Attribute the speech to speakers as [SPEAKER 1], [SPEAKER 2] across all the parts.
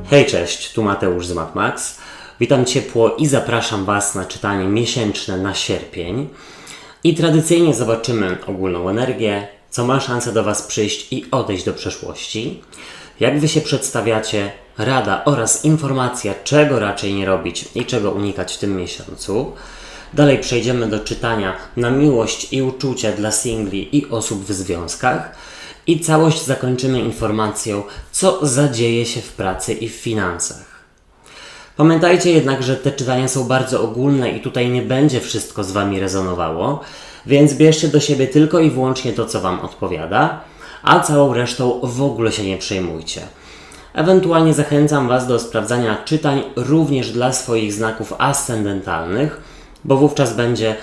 [SPEAKER 1] Hej, cześć, tu Mateusz z MatMax. Witam ciepło i zapraszam Was na czytanie miesięczne na sierpień. I tradycyjnie zobaczymy ogólną energię, co ma szansę do Was przyjść i odejść do przeszłości. Jak Wy się przedstawiacie, rada oraz informacja, czego raczej nie robić i czego unikać w tym miesiącu. Dalej przejdziemy do czytania na miłość i uczucia dla singli i osób w związkach. I całość zakończymy informacją, co zadzieje się w pracy i w finansach. Pamiętajcie jednak, że te czytania są bardzo ogólne i tutaj nie będzie wszystko z Wami rezonowało, więc bierzcie do siebie tylko i wyłącznie to, co Wam odpowiada, a całą resztą w ogóle się nie przejmujcie. Ewentualnie zachęcam Was do sprawdzania czytań również dla swoich znaków ascendentalnych, bo wówczas będzie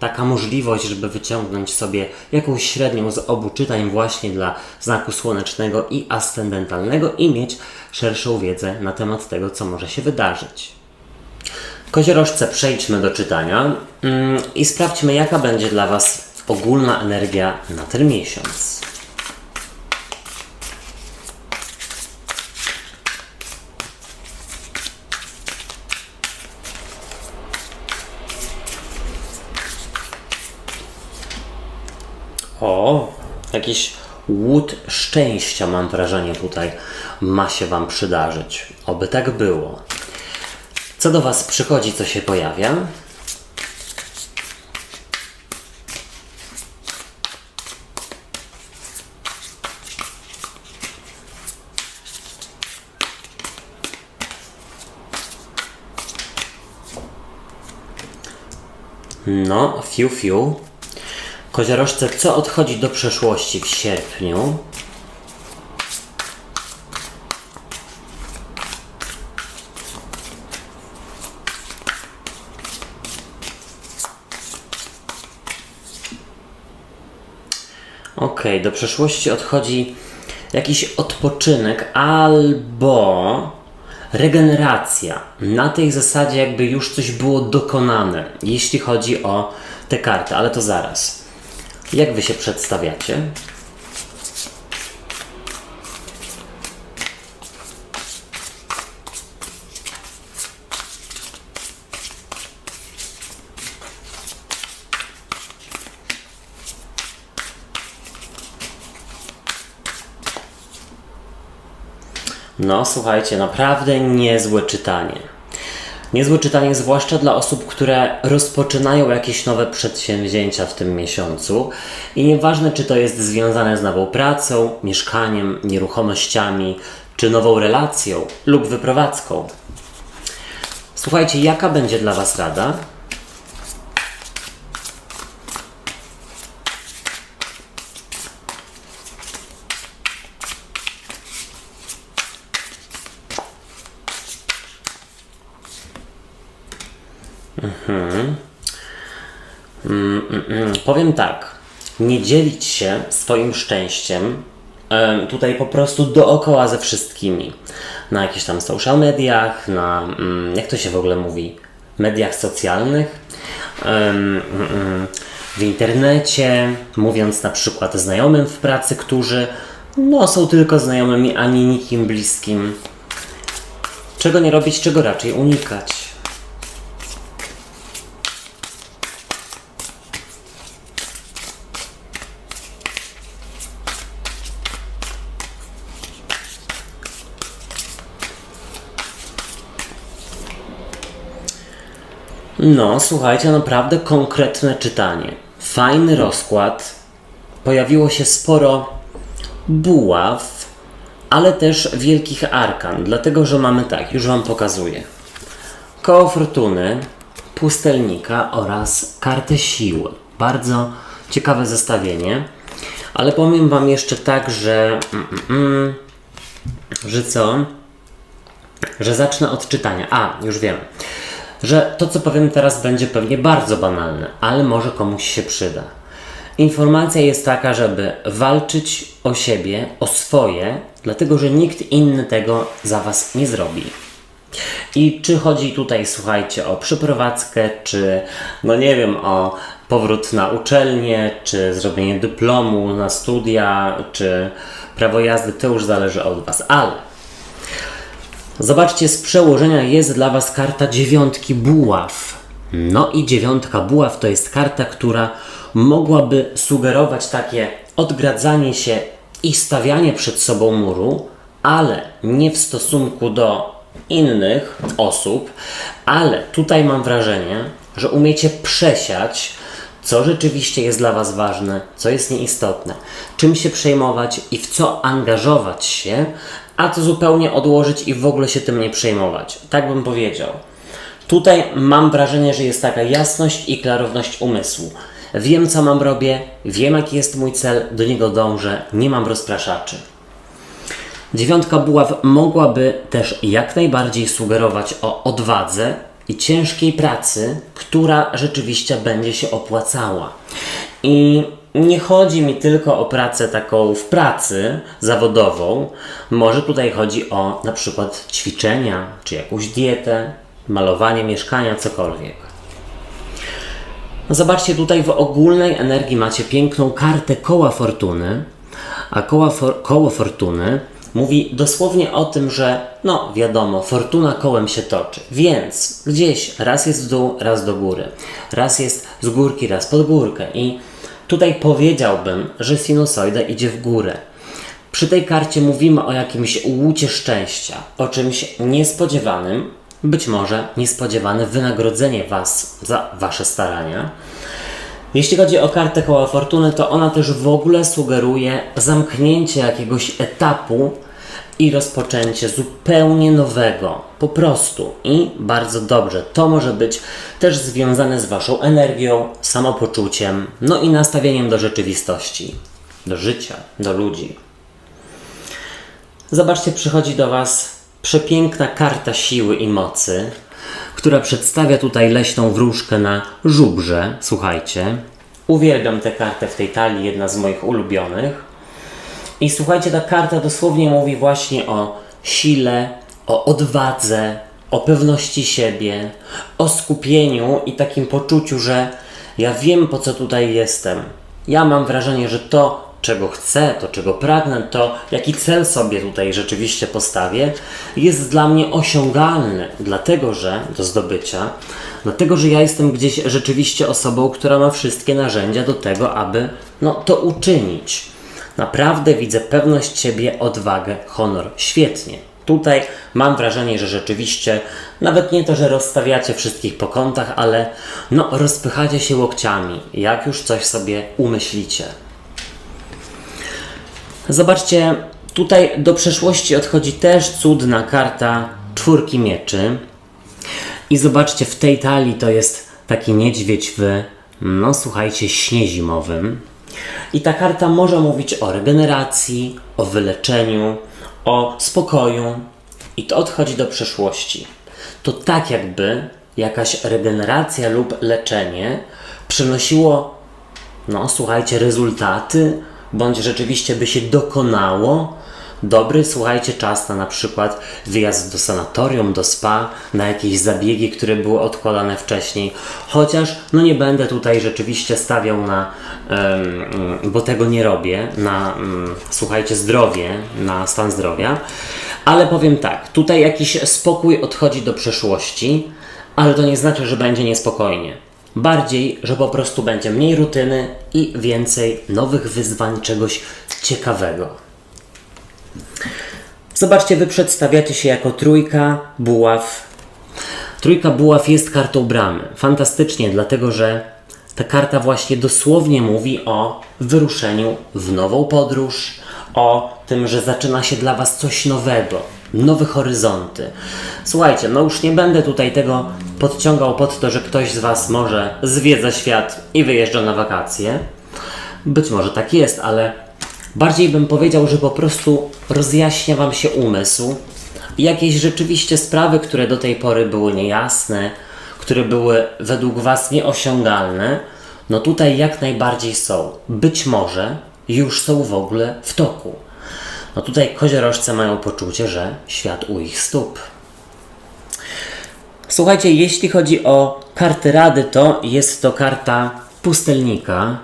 [SPEAKER 1] taka możliwość, żeby wyciągnąć sobie jakąś średnią z obu czytań właśnie dla znaku słonecznego i ascendentalnego i mieć szerszą wiedzę na temat tego, co może się wydarzyć. Koziorożce, przejdźmy do czytania i sprawdźmy, jaka będzie dla Was ogólna energia na ten miesiąc. O, jakiś łód szczęścia, mam wrażenie, tutaj ma się Wam przydarzyć. Oby tak było. Co do Was przychodzi, co się pojawia? No, fiu. Koziorożce, co odchodzi do przeszłości w sierpniu? Okej, do przeszłości odchodzi jakiś odpoczynek albo regeneracja. Na tej zasadzie jakby już coś było dokonane, jeśli chodzi o te karty, ale to zaraz. Jak Wy się przedstawiacie? No, słuchajcie, naprawdę niezłe czytanie. Niezłe czytanie, zwłaszcza dla osób, które rozpoczynają jakieś nowe przedsięwzięcia w tym miesiącu. I nieważne, czy to jest związane z nową pracą, mieszkaniem, nieruchomościami, czy nową relacją lub wyprowadzką. Słuchajcie, jaka będzie dla Was rada? Powiem tak, nie dzielić się swoim szczęściem tutaj po prostu dookoła ze wszystkimi. Na jakichś tam social mediach, na, jak to się w ogóle mówi, mediach socjalnych, w internecie, mówiąc na przykład znajomym w pracy, którzy są tylko znajomymi, ani nikim bliskim. Czego nie robić, czego raczej unikać. No, słuchajcie, naprawdę konkretne czytanie. Fajny rozkład. Pojawiło się sporo buław, ale też wielkich arkan, dlatego że mamy tak, już Wam pokazuję. Koło fortuny, pustelnika oraz kartę siły. Bardzo ciekawe zestawienie, ale powiem Wam jeszcze tak, że że zacznę od czytania. Już wiem. Że to, co powiem teraz, będzie pewnie bardzo banalne, ale może komuś się przyda. Informacja jest taka, żeby walczyć o siebie, o swoje, dlatego że nikt inny tego za Was nie zrobi. I czy chodzi tutaj, słuchajcie, o przeprowadzkę, czy, o powrót na uczelnię, czy zrobienie dyplomu na studia, czy prawo jazdy, to już zależy od Was. Ale Zobaczcie, z przełożenia jest dla Was karta 9 buław. No i 9 buław to jest karta, która mogłaby sugerować takie odgradzanie się i stawianie przed sobą muru, ale nie w stosunku do innych osób, ale tutaj mam wrażenie, że umiecie przesiać, co rzeczywiście jest dla Was ważne, co jest nieistotne, czym się przejmować i w co angażować się, a to zupełnie odłożyć i w ogóle się tym nie przejmować. Tak bym powiedział. Tutaj mam wrażenie, że jest taka jasność i klarowność umysłu. Wiem, co robię, wiem, jaki jest mój cel, do niego dążę, nie mam rozpraszaczy. 9 buław mogłaby też jak najbardziej sugerować o odwadze i ciężkiej pracy, która rzeczywiście będzie się opłacała. I nie chodzi mi tylko o pracę taką w pracy zawodową. Może tutaj chodzi o na przykład ćwiczenia, czy jakąś dietę, malowanie mieszkania, cokolwiek. Zobaczcie, tutaj w ogólnej energii macie piękną kartę koła fortuny, a koło fortuny mówi dosłownie o tym, że no wiadomo, fortuna kołem się toczy, więc gdzieś raz jest w dół, raz do góry, raz jest z górki, raz pod górkę i tutaj powiedziałbym, że sinusoida idzie w górę. Przy tej karcie mówimy o jakimś łucie szczęścia, o czymś niespodziewanym, być może niespodziewane wynagrodzenie Was za Wasze starania. Jeśli chodzi o kartę koła fortuny, to ona też w ogóle sugeruje zamknięcie jakiegoś etapu i rozpoczęcie zupełnie nowego, po prostu. I bardzo dobrze, to może być też związane z Waszą energią, samopoczuciem, no i nastawieniem do rzeczywistości, do życia, do ludzi. Zobaczcie, przychodzi do Was przepiękna karta siły i mocy, która przedstawia tutaj leśną wróżkę na żubrze. Słuchajcie, uwielbiam tę kartę w tej talii, jedna z moich ulubionych. I słuchajcie, ta karta dosłownie mówi właśnie o sile, o odwadze, o pewności siebie, o skupieniu i takim poczuciu, że ja wiem, po co tutaj jestem. Ja mam wrażenie, że to, czego chcę, to czego pragnę, to jaki cel sobie tutaj rzeczywiście postawię, jest dla mnie osiągalny, dlatego że do zdobycia, dlatego że ja jestem gdzieś rzeczywiście osobą, która ma wszystkie narzędzia do tego, aby to uczynić. Naprawdę widzę pewność siebie, odwagę, honor. Świetnie. Tutaj mam wrażenie, że rzeczywiście nawet nie to, że rozstawiacie wszystkich po kątach, ale rozpychacie się łokciami, jak już coś sobie umyślicie. Zobaczcie, tutaj do przeszłości odchodzi też cudna karta 4 mieczy. I zobaczcie, w tej talii to jest taki niedźwiedź w, słuchajcie, śnie zimowym. I ta karta może mówić o regeneracji, o wyleczeniu, o spokoju. I to odchodzi do przeszłości. To tak jakby jakaś regeneracja lub leczenie przynosiło, słuchajcie, rezultaty, bądź rzeczywiście by się dokonało. Dobry, słuchajcie, czas na przykład wyjazd do sanatorium, do spa, na jakieś zabiegi, które były odkładane wcześniej. Chociaż, nie będę tutaj rzeczywiście stawiał na, bo tego nie robię, na, słuchajcie, zdrowie, na stan zdrowia. Ale powiem tak, tutaj jakiś spokój odchodzi do przeszłości, ale to nie znaczy, że będzie niespokojnie. Bardziej, że po prostu będzie mniej rutyny i więcej nowych wyzwań, czegoś ciekawego. Zobaczcie, Wy przedstawiacie się jako 3 buław. 3 buław jest kartą bramy. Fantastycznie, dlatego że ta karta właśnie dosłownie mówi o wyruszeniu w nową podróż, o tym, że zaczyna się dla Was coś nowego, nowe horyzonty. Słuchajcie, już nie będę tutaj tego podciągał pod to, że ktoś z Was może zwiedza świat i wyjeżdża na wakacje. Być może tak jest, ale bardziej bym powiedział, że po prostu rozjaśnia Wam się umysł. Jakieś rzeczywiście sprawy, które do tej pory były niejasne, które były według Was nieosiągalne, tutaj jak najbardziej są. Być może już są w ogóle w toku. Tutaj koziorożce mają poczucie, że świat u ich stóp. Słuchajcie, jeśli chodzi o karty rady, to jest to karta pustelnika.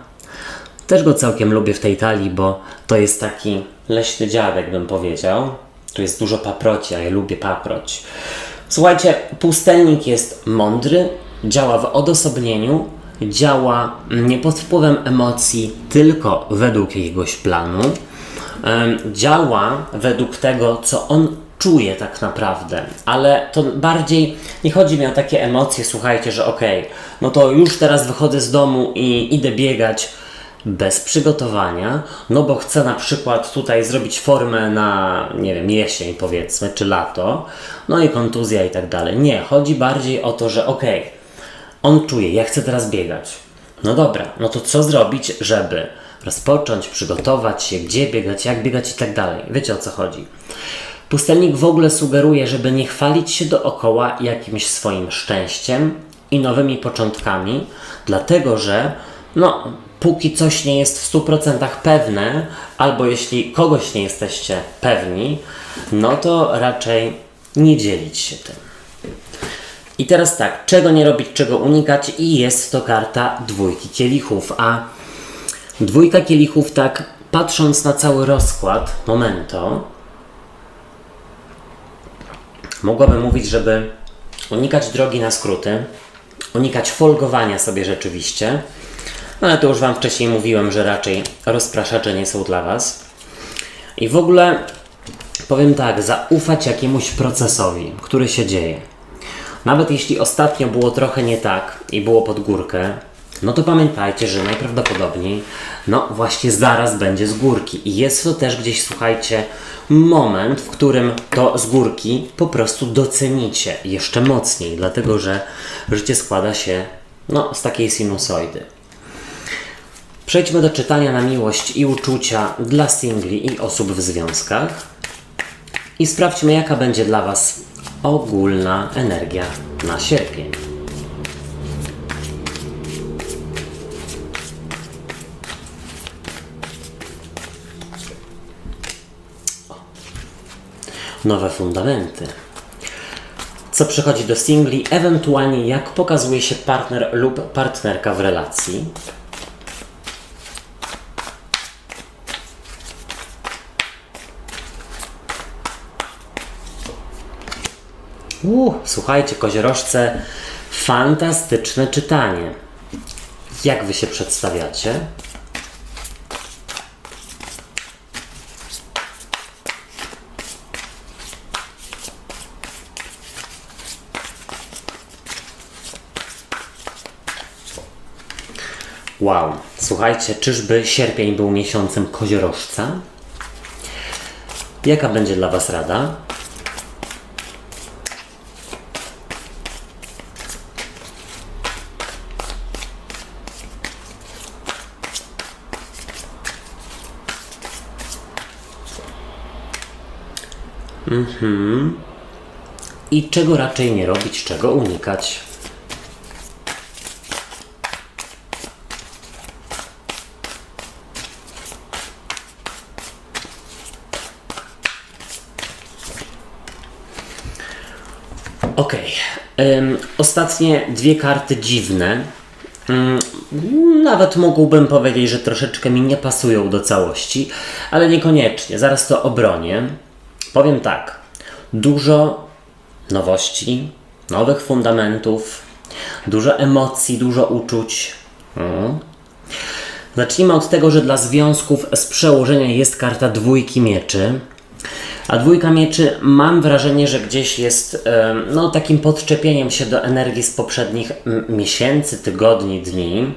[SPEAKER 1] Też go całkiem lubię w tej talii, bo to jest taki leśny dziadek, bym powiedział. Tu jest dużo paproci, a ja lubię paproć. Słuchajcie, pustelnik jest mądry, działa w odosobnieniu, działa nie pod wpływem emocji, tylko według jakiegoś planu. Działa według tego, co on czuje tak naprawdę, ale to bardziej nie chodzi mi o takie emocje, słuchajcie, że okej, no to już teraz wychodzę z domu i idę biegać bez przygotowania, no bo chcę na przykład tutaj zrobić formę na, nie wiem, jesień powiedzmy, czy lato, no i kontuzja i tak dalej. Nie, chodzi bardziej o to, że on czuje, ja chcę teraz biegać. No dobra, no to co zrobić, żeby rozpocząć, przygotować się, gdzie biegać, jak biegać i tak dalej. Wiecie, o co chodzi. Pustelnik w ogóle sugeruje, żeby nie chwalić się dookoła jakimś swoim szczęściem i nowymi początkami, dlatego że póki coś nie jest w 100% pewne, albo jeśli kogoś nie jesteście pewni, no to raczej nie dzielić się tym. I teraz tak, czego nie robić, czego unikać, i jest to karta dwójki kielichów, a dwójka kielichów, tak patrząc na cały rozkład, mogłabym mówić, żeby unikać drogi na skróty, unikać folgowania sobie rzeczywiście, ale to już Wam wcześniej mówiłem, że raczej rozpraszacze nie są dla Was. I w ogóle powiem tak, zaufać jakiemuś procesowi, który się dzieje. Nawet jeśli ostatnio było trochę nie tak i było pod górkę, no to pamiętajcie, że najprawdopodobniej, właśnie zaraz będzie z górki. I jest to też gdzieś, słuchajcie, moment, w którym to z górki po prostu docenicie jeszcze mocniej, dlatego że życie składa się, z takiej sinusoidy. Przejdźmy do czytania na miłość i uczucia dla singli i osób w związkach i sprawdźmy, jaka będzie dla Was ogólna energia na sierpień. Nowe fundamenty. Co przychodzi do singli, ewentualnie jak pokazuje się partner lub partnerka w relacji. Słuchajcie, koziorożce, fantastyczne czytanie. Jak Wy się przedstawiacie? Wow, słuchajcie, czyżby sierpień był miesiącem koziorożca? Jaka będzie dla Was rada? I czego raczej nie robić, czego unikać? Ostatnie dwie karty dziwne. Nawet mógłbym powiedzieć, że troszeczkę mi nie pasują do całości, ale niekoniecznie. Zaraz to obronię. Powiem tak. Dużo nowości, nowych fundamentów, dużo emocji, dużo uczuć. Zacznijmy od tego, że dla związków z przełożenia jest karta dwójki mieczy. A dwójka mieczy, mam wrażenie, że gdzieś jest takim podczepieniem się do energii z poprzednich miesięcy, tygodni, dni.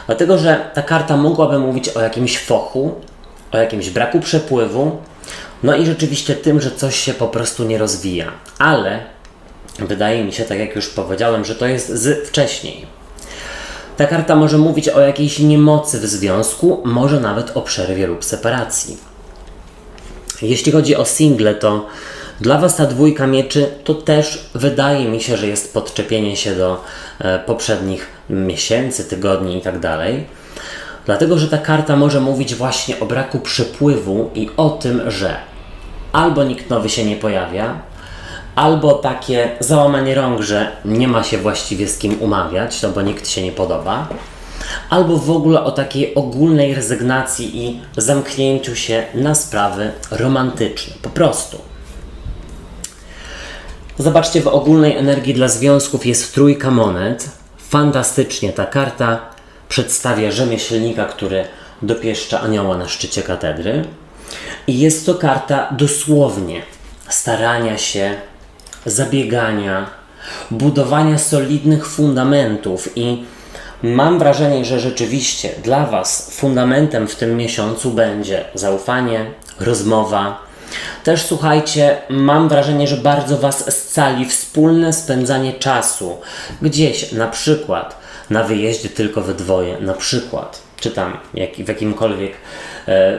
[SPEAKER 1] Dlatego, że ta karta mogłaby mówić o jakimś fochu, o jakimś braku przepływu, i rzeczywiście tym, że coś się po prostu nie rozwija. Ale wydaje mi się, tak jak już powiedziałem, że to jest z wcześniej. Ta karta może mówić o jakiejś niemocy w związku, może nawet o przerwie lub separacji. Jeśli chodzi o single, to dla Was ta dwójka mieczy to też wydaje mi się, że jest podczepienie się do poprzednich miesięcy, tygodni i tak dalej. Dlatego, że ta karta może mówić właśnie o braku przepływu i o tym, że albo nikt nowy się nie pojawia, albo takie załamanie rąk, że nie ma się właściwie z kim umawiać, bo nikt się nie podoba, albo w ogóle o takiej ogólnej rezygnacji i zamknięciu się na sprawy romantyczne. Po prostu. Zobaczcie, w ogólnej energii dla związków jest trójka monet. Fantastycznie ta karta przedstawia rzemieślnika, który dopieszcza anioła na szczycie katedry. I jest to karta dosłownie starania się, zabiegania, budowania solidnych fundamentów i mam wrażenie, że rzeczywiście dla Was fundamentem w tym miesiącu będzie zaufanie, rozmowa. Też słuchajcie, mam wrażenie, że bardzo Was scali wspólne spędzanie czasu. Gdzieś na przykład na wyjeździe tylko we dwoje, na przykład, czy tam w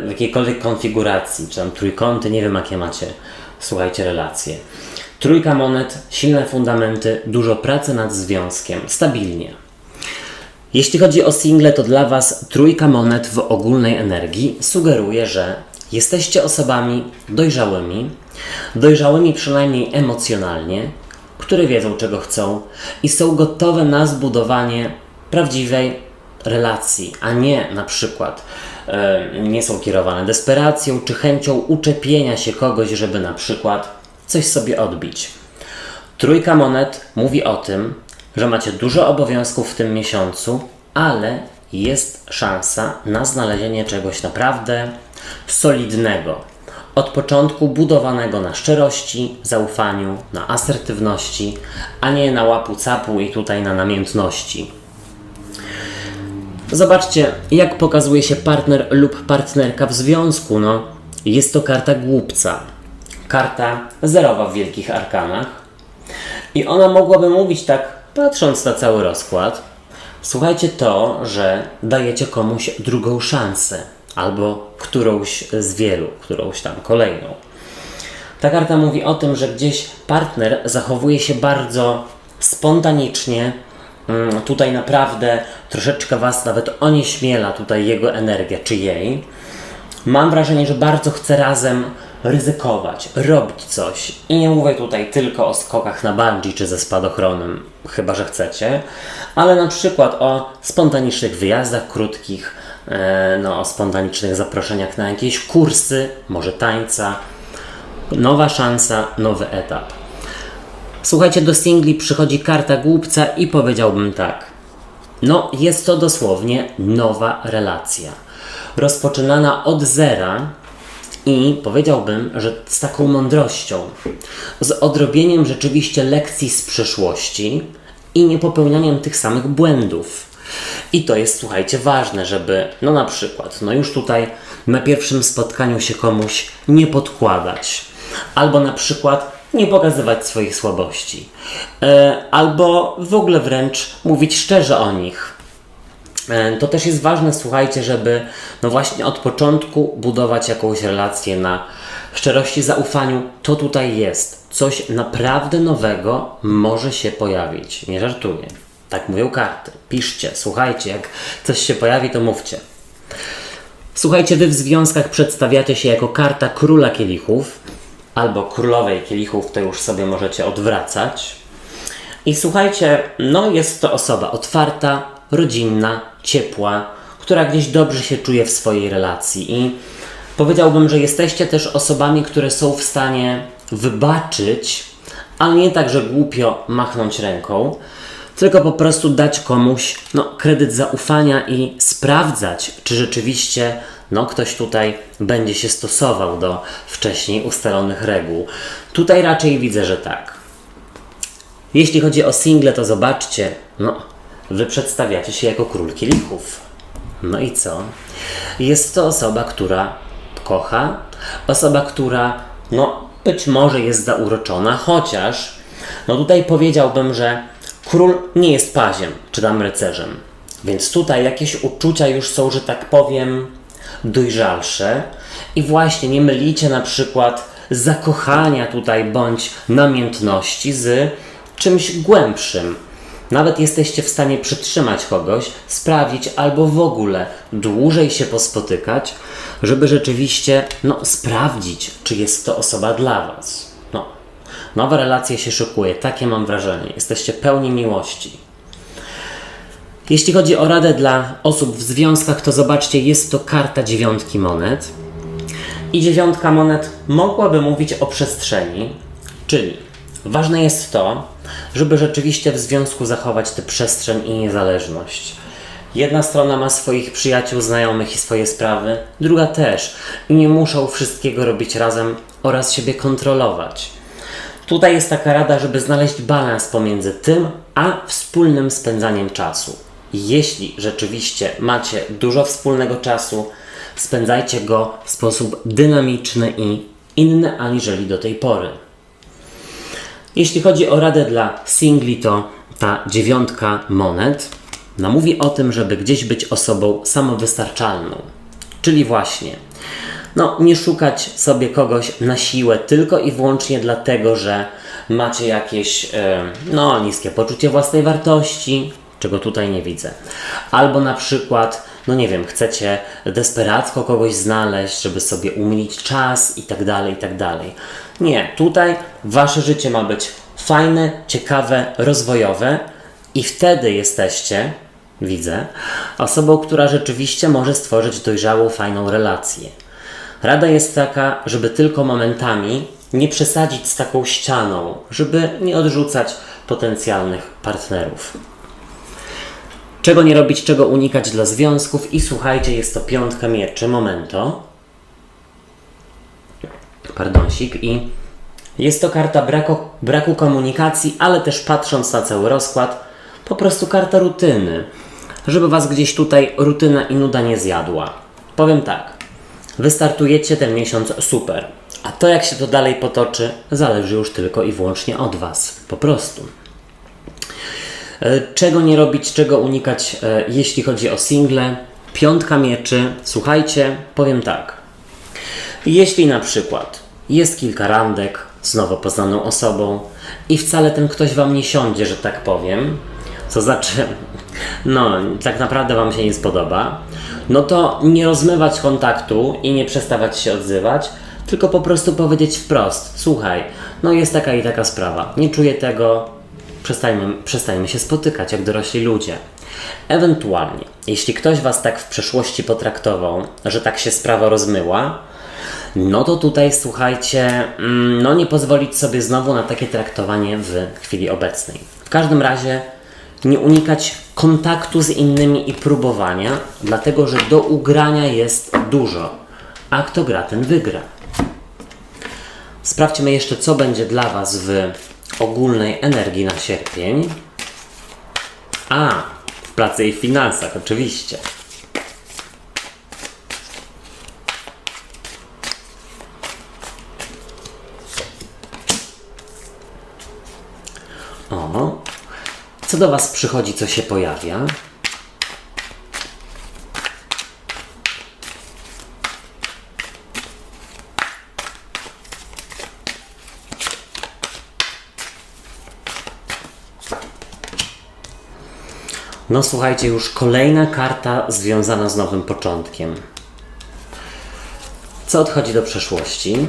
[SPEAKER 1] jakiejkolwiek konfiguracji, czy tam trójkąty, nie wiem jakie macie, słuchajcie, relacje. Trójka monet, silne fundamenty, dużo pracy nad związkiem, stabilnie. Jeśli chodzi o single, to dla Was trójka monet w ogólnej energii sugeruje, że jesteście osobami dojrzałymi przynajmniej emocjonalnie, które wiedzą, czego chcą i są gotowe na zbudowanie prawdziwej relacji, a nie na przykład nie są kierowane desperacją czy chęcią uczepienia się kogoś, żeby na przykład coś sobie odbić. Trójka monet mówi o tym, że macie dużo obowiązków w tym miesiącu, ale jest szansa na znalezienie czegoś naprawdę solidnego. Od początku budowanego na szczerości, zaufaniu, na asertywności, a nie na łapu-capu i tutaj na namiętności. Zobaczcie, jak pokazuje się partner lub partnerka w związku. Jest to karta głupca. Karta zerowa w wielkich arkanach. I ona mogłaby mówić tak, patrząc na cały rozkład, słuchajcie, to, że dajecie komuś drugą szansę, albo którąś z wielu, którąś tam kolejną. Ta karta mówi o tym, że gdzieś partner zachowuje się bardzo spontanicznie, tutaj naprawdę troszeczkę Was nawet onieśmiela tutaj jego energia, czy jej. Mam wrażenie, że bardzo chce razem ryzykować, robić coś. I nie mówię tutaj tylko o skokach na bungee czy ze spadochronem, chyba że chcecie, ale na przykład o spontanicznych wyjazdach krótkich, o spontanicznych zaproszeniach na jakieś kursy, może tańca. Nowa szansa, nowy etap. Słuchajcie, do singli przychodzi karta głupca i powiedziałbym tak. Jest to dosłownie nowa relacja. Rozpoczynana od zera i powiedziałbym, że z taką mądrością, z odrobieniem rzeczywiście lekcji z przeszłości i nie popełnianiem tych samych błędów. I to jest, słuchajcie, ważne, żeby, na przykład, już tutaj na pierwszym spotkaniu się komuś nie podkładać, albo na przykład nie pokazywać swoich słabości, albo w ogóle wręcz mówić szczerze o nich. To też jest ważne, słuchajcie, żeby właśnie od początku budować jakąś relację na szczerości, zaufaniu. To tutaj jest. Coś naprawdę nowego może się pojawić. Nie żartuję. Tak mówią karty. Piszcie, słuchajcie, jak coś się pojawi, to mówcie. Słuchajcie, Wy w związkach przedstawiacie się jako karta króla kielichów albo królowej kielichów, to już sobie możecie odwracać. I słuchajcie, jest to osoba otwarta, rodzinna, ciepła, która gdzieś dobrze się czuje w swojej relacji i powiedziałbym, że jesteście też osobami, które są w stanie wybaczyć, ale nie tak, że głupio machnąć ręką, tylko po prostu dać komuś kredyt zaufania i sprawdzać, czy rzeczywiście ktoś tutaj będzie się stosował do wcześniej ustalonych reguł. Tutaj raczej widzę, że tak. Jeśli chodzi o single, to zobaczcie, Wy przedstawiacie się jako król kielichów. I co? Jest to osoba, która kocha, osoba, która być może jest zauroczona, chociaż tutaj powiedziałbym, że król nie jest paziem, czy tam rycerzem. Więc tutaj jakieś uczucia już są, że tak powiem, dojrzalsze i właśnie nie mylicie na przykład zakochania tutaj bądź namiętności z czymś głębszym. Nawet jesteście w stanie przytrzymać kogoś, sprawdzić albo w ogóle dłużej się pospotykać, żeby rzeczywiście sprawdzić, czy jest to osoba dla Was. Nowa relacja się szykuje, takie mam wrażenie. Jesteście pełni miłości. Jeśli chodzi o radę dla osób w związkach, to zobaczcie, jest to karta 9 monet. I 9 monet mogłaby mówić o przestrzeni, czyli Ważne jest to, żeby rzeczywiście w związku zachować tę przestrzeń i niezależność. Jedna strona ma swoich przyjaciół, znajomych i swoje sprawy, druga też. I nie muszą wszystkiego robić razem oraz siebie kontrolować. Tutaj jest taka rada, żeby znaleźć balans pomiędzy tym, a wspólnym spędzaniem czasu. Jeśli rzeczywiście macie dużo wspólnego czasu, spędzajcie go w sposób dynamiczny i inny aniżeli do tej pory. Jeśli chodzi o radę dla singli, to ta 9 monet mówi o tym, żeby gdzieś być osobą samowystarczalną. Czyli właśnie, nie szukać sobie kogoś na siłę tylko i wyłącznie dlatego, że macie jakieś niskie poczucie własnej wartości, czego tutaj nie widzę. Albo na przykład, chcecie desperacko kogoś znaleźć, żeby sobie umilić czas i tak dalej, i tak dalej. Nie, tutaj wasze życie ma być fajne, ciekawe, rozwojowe i wtedy jesteście, widzę, osobą, która rzeczywiście może stworzyć dojrzałą, fajną relację. Rada jest taka, żeby tylko momentami nie przesadzić z taką ścianą, żeby nie odrzucać potencjalnych partnerów. Czego nie robić, czego unikać dla związków i słuchajcie, jest to 5 mieczy, momento. Pardonsik. I jest to karta braku komunikacji, ale też patrząc na cały rozkład, po prostu karta rutyny. Żeby was gdzieś tutaj rutyna i nuda nie zjadła. Powiem tak, wystartujecie ten miesiąc super, a to jak się to dalej potoczy, zależy już tylko i wyłącznie od was. Po prostu. Czego nie robić, czego unikać, jeśli chodzi o single. 5 mieczy, słuchajcie, powiem tak. Jeśli na przykład jest kilka randek z nowo poznaną osobą i wcale ten ktoś wam nie siądzie, że tak powiem, co znaczy, tak naprawdę wam się nie spodoba, to nie rozmywać kontaktu i nie przestawać się odzywać, tylko po prostu powiedzieć wprost, słuchaj, jest taka i taka sprawa, nie czuję tego, przestańmy się spotykać jak dorośli ludzie. Ewentualnie, jeśli ktoś was tak w przeszłości potraktował, że tak się sprawa rozmyła, to tutaj słuchajcie, nie pozwolić sobie znowu na takie traktowanie w chwili obecnej. W każdym razie nie unikać kontaktu z innymi i próbowania, dlatego że do ugrania jest dużo, a kto gra, ten wygra. Sprawdźmy jeszcze, co będzie dla was w ogólnej energii na sierpień. W pracy i finansach, oczywiście. Co do was przychodzi, co się pojawia? Słuchajcie, już kolejna karta związana z nowym początkiem. Co odchodzi do przeszłości?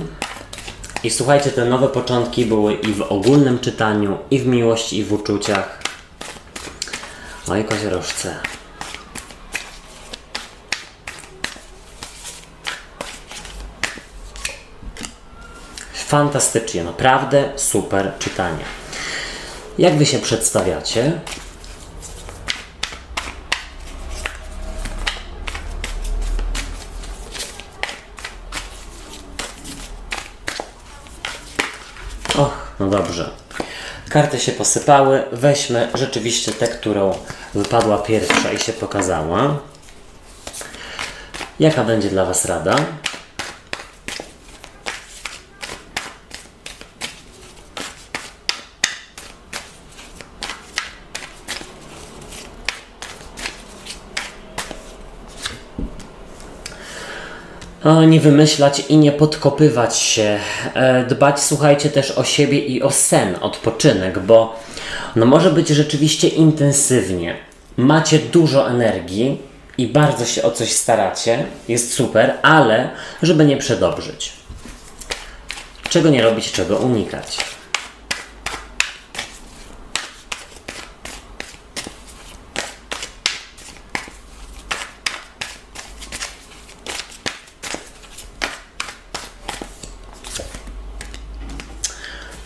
[SPEAKER 1] I słuchajcie, te nowe początki były i w ogólnym czytaniu, i w miłości, i w uczuciach. Oj, koziorożce. Fantastycznie, naprawdę super czytanie. Jak wy się przedstawiacie? Dobrze. Karty się posypały. Weźmy rzeczywiście tę, którą wypadła pierwsza i się pokazała. Jaka będzie dla was rada? Nie wymyślać i nie podkopywać się. Dbać, słuchajcie, też o siebie i o sen, odpoczynek, bo może być rzeczywiście intensywnie. Macie dużo energii i bardzo się o coś staracie. Jest super, ale żeby nie przedobrzyć. Czego nie robić, czego unikać.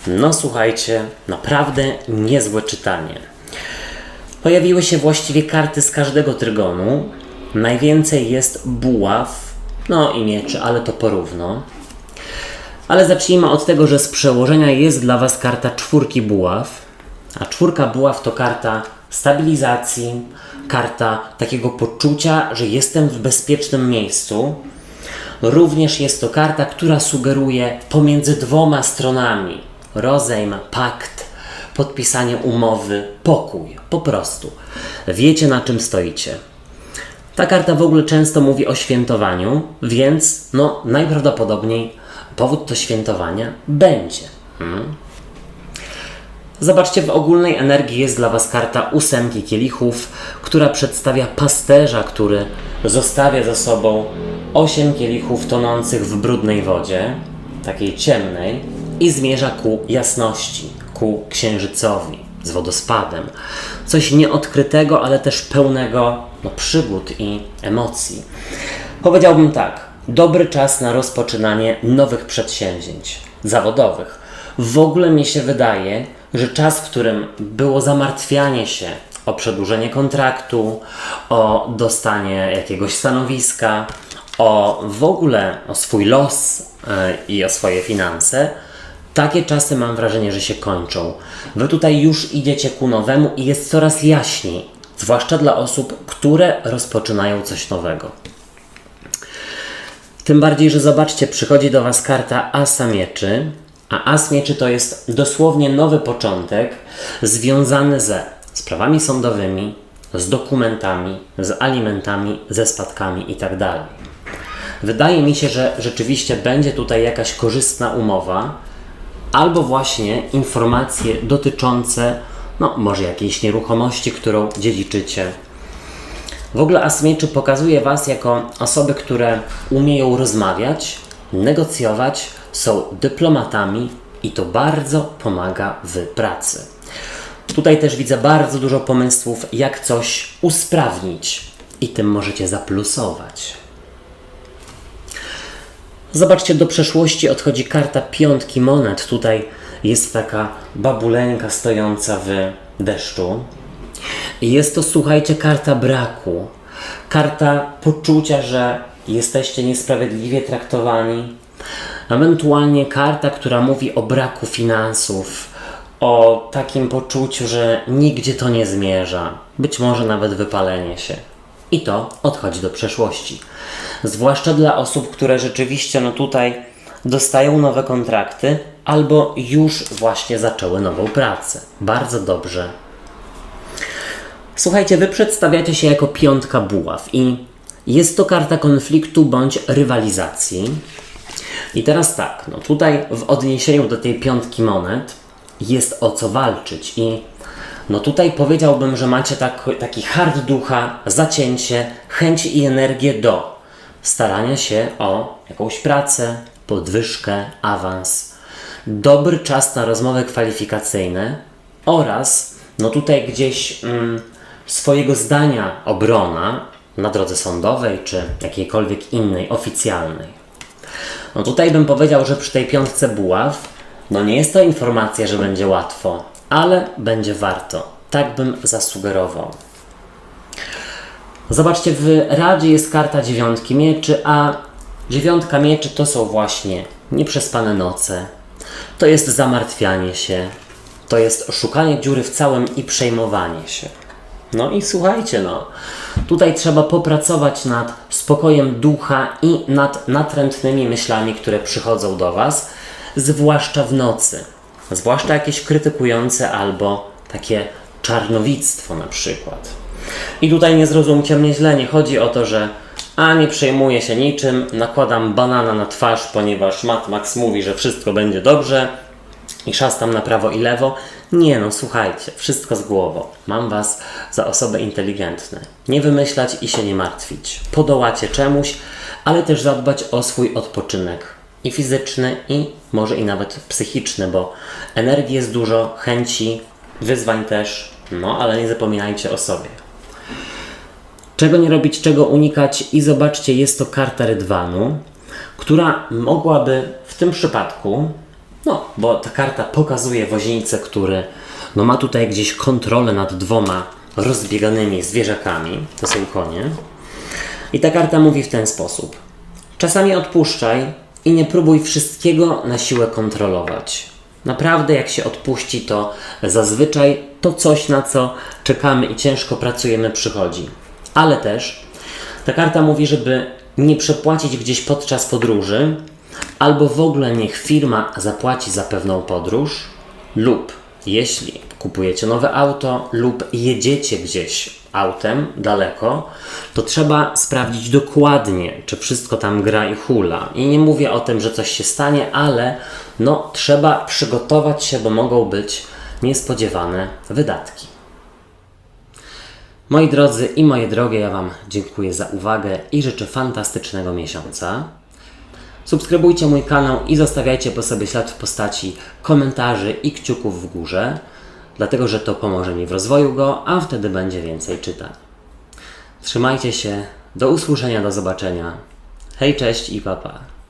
[SPEAKER 1] No słuchajcie, naprawdę niezłe czytanie. Pojawiły się właściwie karty z każdego trygonu. Najwięcej jest buław, no i mieczy, ale to porówno. Ale zacznijmy od tego, że z przełożenia jest dla Was karta 4 buław. A 4 buław to karta stabilizacji, karta takiego poczucia, że jestem w bezpiecznym miejscu. Również jest to karta, która sugeruje pomiędzy 2 stronami rozejm, pakt, podpisanie umowy, pokój, po prostu. Wiecie, na czym stoicie. Ta karta w ogóle często mówi o świętowaniu, więc najprawdopodobniej powód do świętowania będzie. Zobaczcie, w ogólnej energii jest dla Was karta 8 kielichów, która przedstawia pasterza, który zostawia za sobą 8 kielichów tonących w brudnej wodzie, takiej ciemnej, i zmierza ku jasności, ku księżycowi z wodospadem. Coś nieodkrytego, ale też pełnego przygód i emocji. Powiedziałbym tak, dobry czas na rozpoczynanie nowych przedsięwzięć zawodowych. W ogóle mi się wydaje, że czas, w którym było zamartwianie się o przedłużenie kontraktu, o dostanie jakiegoś stanowiska, w ogóle o swój los i o swoje finanse, takie czasy mam wrażenie, że się kończą. Wy tutaj już idziecie ku nowemu i jest coraz jaśniej, zwłaszcza dla osób, które rozpoczynają coś nowego. Tym bardziej, że zobaczcie, przychodzi do Was karta Asa Mieczy, a As Mieczy to jest dosłownie nowy początek związany ze sprawami sądowymi, z dokumentami, z alimentami, ze spadkami itd. Wydaje mi się, że rzeczywiście będzie tutaj jakaś korzystna umowa, albo właśnie informacje dotyczące, może jakiejś nieruchomości, którą dziedziczycie. W ogóle As Mieczy pokazuje Was jako osoby, które umieją rozmawiać, negocjować, są dyplomatami i to bardzo pomaga w pracy. Tutaj też widzę bardzo dużo pomysłów, jak coś usprawnić i tym możecie zaplusować. Zobaczcie, do przeszłości odchodzi karta 5 monet. Tutaj jest taka babuleńka stojąca w deszczu. I jest to, słuchajcie, karta braku. Karta poczucia, że jesteście niesprawiedliwie traktowani. Ewentualnie karta, która mówi o braku finansów, o takim poczuciu, że nigdzie to nie zmierza. Być może nawet wypalenie się. I to odchodzi do przeszłości. Zwłaszcza dla osób, które rzeczywiście tutaj dostają nowe kontrakty albo już właśnie zaczęły nową pracę. Bardzo dobrze. Słuchajcie, Wy przedstawiacie się jako 5 buław i jest to karta konfliktu bądź rywalizacji. I teraz tak, tutaj w odniesieniu do tej 5 monet jest o co walczyć i tutaj powiedziałbym, że macie taki hard ducha, zacięcie, chęć i energię do starania się o jakąś pracę, podwyżkę, awans. Dobry czas na rozmowy kwalifikacyjne oraz tutaj gdzieś swojego zdania obrona na drodze sądowej czy jakiejkolwiek innej, oficjalnej. Tutaj bym powiedział, że przy tej 5 buław nie jest to informacja, że będzie łatwo, ale będzie warto. Tak bym zasugerował. Zobaczcie, w Radzie jest karta 9 mieczy, a 9 mieczy to są właśnie nieprzespane noce. To jest zamartwianie się. To jest szukanie dziury w całym i przejmowanie się. I słuchajcie, tutaj trzeba popracować nad spokojem ducha i nad natrętnymi myślami, które przychodzą do Was, zwłaszcza w nocy. Zwłaszcza jakieś krytykujące albo takie czarnowictwo na przykład. I tutaj nie zrozumcie mnie źle, nie chodzi o to, że nie przejmuję się niczym, nakładam banana na twarz, ponieważ Mad Max mówi, że wszystko będzie dobrze i szastam na prawo i lewo. Nie, słuchajcie, wszystko z głową. Mam Was za osoby inteligentne. Nie wymyślać i się nie martwić. Podołacie czemuś, ale też zadbać o swój odpoczynek. I fizyczny, i może i nawet psychiczny, bo energii jest dużo, chęci, wyzwań też, ale nie zapominajcie o sobie. Czego nie robić, czego unikać i zobaczcie, jest to karta rydwanu, która mogłaby w tym przypadku No, bo ta karta pokazuje woźnicę, który ma tutaj gdzieś kontrolę nad dwoma rozbieganymi zwierzakami. To są konie. I ta karta mówi w ten sposób. Czasami odpuszczaj i nie próbuj wszystkiego na siłę kontrolować. Naprawdę jak się odpuści, to zazwyczaj to coś, na co czekamy i ciężko pracujemy, przychodzi. Ale też ta karta mówi, żeby nie przepłacić gdzieś podczas podróży, albo w ogóle niech firma zapłaci za pewną podróż, lub jeśli kupujecie nowe auto lub jedziecie gdzieś autem daleko, to trzeba sprawdzić dokładnie, czy wszystko tam gra i hula. I nie mówię o tym, że coś się stanie, ale trzeba przygotować się, bo mogą być niespodziewane wydatki. Moi drodzy i moje drogie, ja Wam dziękuję za uwagę i życzę fantastycznego miesiąca. Subskrybujcie mój kanał i zostawiajcie po sobie ślad w postaci komentarzy i kciuków w górze, dlatego że to pomoże mi w rozwoju go, a wtedy będzie więcej czytań. Trzymajcie się, do usłyszenia, do zobaczenia. Hej, cześć i pa pa.